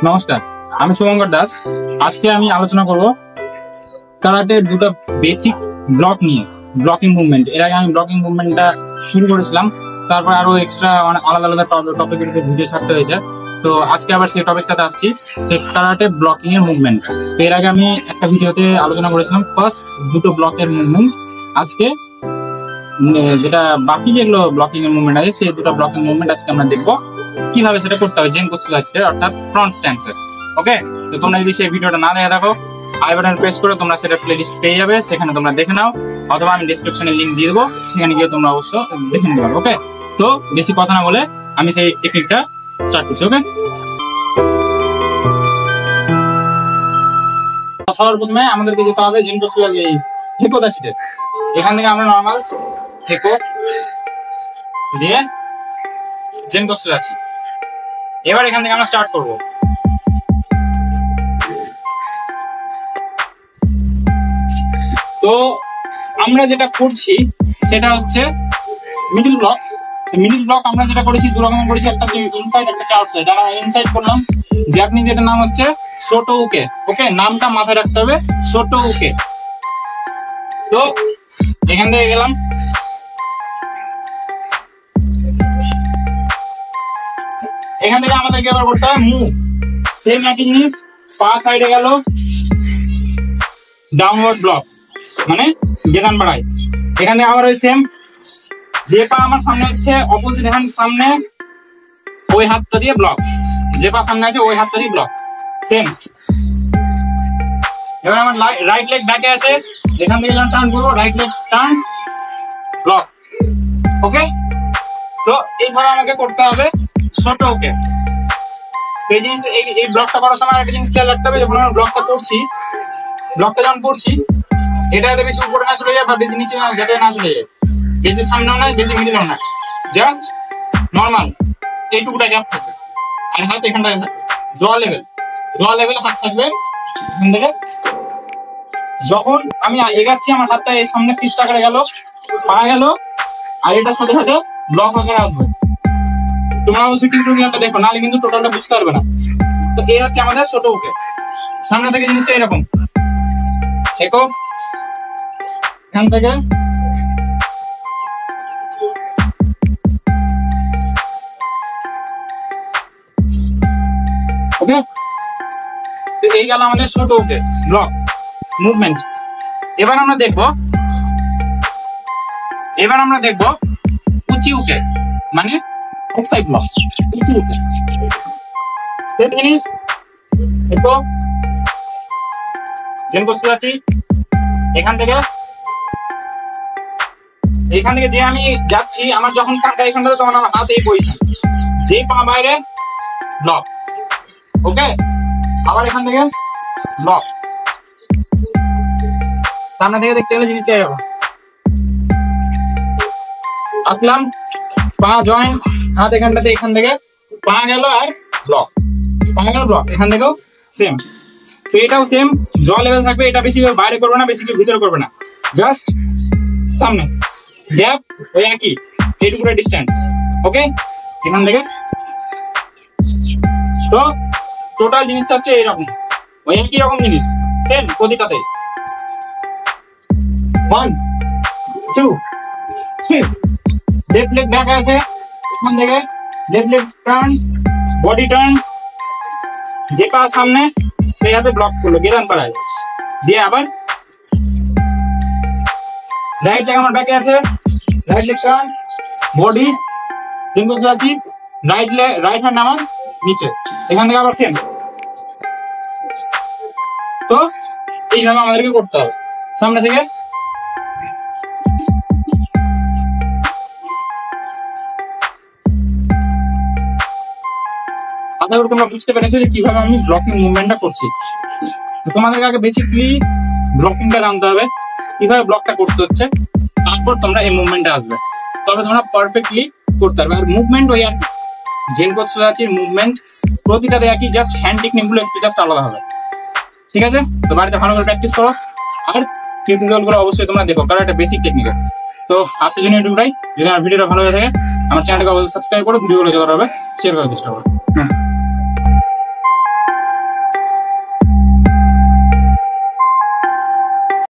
নমস্কার, আমি শুভঙ্কর দাস। আজকে আমি আলোচনা করব কারাটের দুটো বেসিক ব্লক নিয়ে, ব্লকিং মুভমেন্ট। এর আগে আমি ব্লকিং মুভমেন্টটা শুরু করেছিলাম, তারপর আরো এক্সট্রা আলাদা আলাদা টপিকের উপর ভিডিও ছাড়তে হয়েছে। তো আজকে আবার সেই টপিকটাতে আসছি, সেই কারাটে ব্লকিং এর মুভমেন্ট। এর আগে আমি একটা ভিডিওতে আলোচনা করেছিলাম ফার্স্ট দুটো ব্লকের মুভমেন্ট। আজকে যেটা বাকি যেগুলো ব্লকিং এর মুভমেন্ট আছে, সেই দুটো ব্লকিং মুভমেন্ট আজকে আমরা দেখবো কিভাবে সেটা করতে হবে জেনগোৎসু আজকে, অর্থাৎ ফ্রন্ট স্ট্যান্সে। ওকে, তো তোমরা যদি সেই ভিডিওটা না দেখে থাকো, আই বাটন প্রেস করে তোমরা সেটা প্লেলিস্ট পেয়ে যাবে, সেখানে তোমরা দেখে নাও, অথবা আমি ডেসক্রিপশনে লিংক দিয়ে দেবো, সেখানে গিয়ে তোমরা অবশ্য দেখে নিতে পারো। ওকে, তো বেশি কথা না বলে আমি সেই টেকনিকটা স্টার্ট করছি। ওকে, সবার প্রথমে আমাদেরকে যেতে হবে জেনগোৎসু এই হেকোদাচিতে। এখান থেকে আমরা নর্মাল হেকো দিয়ে জেনগোৎসু আছি। এবার এখান থেকে আমরা স্টার্ট করব। তো আমরা যেটা করছি সেটা হচ্ছে মিডল ব্লক। মিডল ব্লক আমরা যেটা করেছি দু রকমের করেছি, একটা হচ্ছে ইনসাইড, একটা হচ্ছে আউটসাইড। আমরা ইনসাইড করলাম, জাপানিজ এটার নাম হচ্ছে শোটো উকে। ওকে, নামটা মাথায় রাখতে হবে, শোটো উকে। তো এখান থেকে গেলাম, এখান থেকে আমাদেরকে এবার করতে হবে মুভ। সেম একই জিনিস, পা সাইডে গেল, ডাউনওয়ার্ড ব্লক মানে গেদান বাড়াই। এখান থেকে আবার ওই সেম, যে পা আমার সামনে হচ্ছে অপোজিট হ্যান্ড সামনে, ওই হাতটা দিয়ে ব্লক। যে পা সামনে আছে ওই হাতটা দিয়ে ব্লক, সেম। এবার আমার রাইট লেগ ব্যাকে আছে, এখান থেকে টার্ন করবো, রাইট লেগ টার্ন ব্লক। ওকে, তো এইভাবে আমাকে করতে হবে ছোট। ওকে, এই জিনিস, এই ব্লকটা করার সময় একটা জিনিস খেয়াল রাখতে হবে, যখন আমরা ব্লকটা করছি এটা যাতে বেশি উপরে না চলে যায় বা বেশি নিচে যাতে না চলে যায়, বেশি সামনেও না বেশি মিডিলেও না, জাস্ট নর্মাল এইটুকুটা গ্যাপ থাকবে। আর হাত এখানটা জ লেভেল হাত থাকবে। এখান থেকে যখন আমি এগাচ্ছি, আমার হাতটা এই সামনে ফিস্ট আকারে গেল, পা গেল, আর এটার সাথে সাথে ব্লক আকারে আসবে। তোমরা অবশ্যই টিউটোরিয়ালটা দেখো, নাহলে কিন্তু টোটালটা বুঝতে পারবে না। তো এই হচ্ছে আমাদের ছোট উকে। সামনে থেকে জিনিসটা এরকম, দেখো এখান থেকে ওকে, তো এই গেল আমাদের ছোট উকে ব্লক মুভমেন্ট। এবার আমরা দেখবো উঁচি উকে মানে আউটসাইড ব্লক। সেম জিনিস, দেখো জেনগোৎসু আছি। এখান থেকে যে আমি যাচ্ছি, আমার যখন কাঁটা এখানটাতে, তখন আমার হাত এই পজিশন, যে পা বাইরে ব্লক। ওকে, আবার এখান থেকে ব্লক। সামনে থেকে দেখতে গেলে জিনিসটা এরকম, আসলাম, পা জয়েন্ট, হাত এখানটাতে, এখান থেকে পা গেল আর ব্লক, ব্লক। এখান থেকেও সেম। তো এটাও সেম, জ লেভেল থাকবে। এটা বেশি বাইরে করবে না, বেশি ভিতরে করবে না, জাস্ট সামনে গ্যাপ, ওই একই এইটুকু ডিস্টেন্স। ওকে, এখান থেকে। তো টোটাল জিনিসটা হচ্ছে এইরকম, ওই একই রকম জিনিস, সেম প্রতিটাতে। 1 2 3, লেফট লেগ ব্যাক আছে, এখান থেকে left leg turn, body turn, যে পা সামনে সেই হাতে ব্লক করলো, গেদান পাড়ায় দিয়ে আবার রাইট লেগ আমার ব্যাকে আছে, রাইট লেগ টার্ন, বডি জেনগোৎসু আছি, রাইট হ্যান্ড আমার নিচে, এখান থেকে আবার সেম। তো এইভাবে আমাদেরকে করতে হবে। সামনে থেকে আশা করি তোমরা বুঝতে পেরেছো যে কিভাবে আমি ব্লকিং মুভমেন্টটা করছি। তোমাদেরকে আগে বেসিকলি ব্লকিংটা জানতে হবে, কিভাবে ব্লকটা করতে হচ্ছে, তারপর তোমরা এই মুভমেন্টে আসবে, তবে তোমরা পারফেক্টলি করতে পারবে। আর মুভমেন্ট ওই আর জেনগোৎসু আছে, মুভমেন্ট প্রতিটাতে একই, জাস্ট হ্যান্ড টেকনিকগুলো একটু জাস্ট আলাদা হবে। ঠিক আছে, তো বাড়িতে ভালো করে প্র্যাকটিস করো, আর টিউটোরিয়ালগুলো অবশ্যই তোমরা দেখো, কারণ এটা বেসিক টেকনিক। তো আজকের জন্য এটুকুটাই। যদি আমার ভিডিওটা ভালো হয়ে থাকে, আমার চ্যানেলটাকে অবশ্যই সাবস্ক্রাইব করো, ভিডিওগুলো যতটা হবে শেয়ার করার চেষ্টা করো।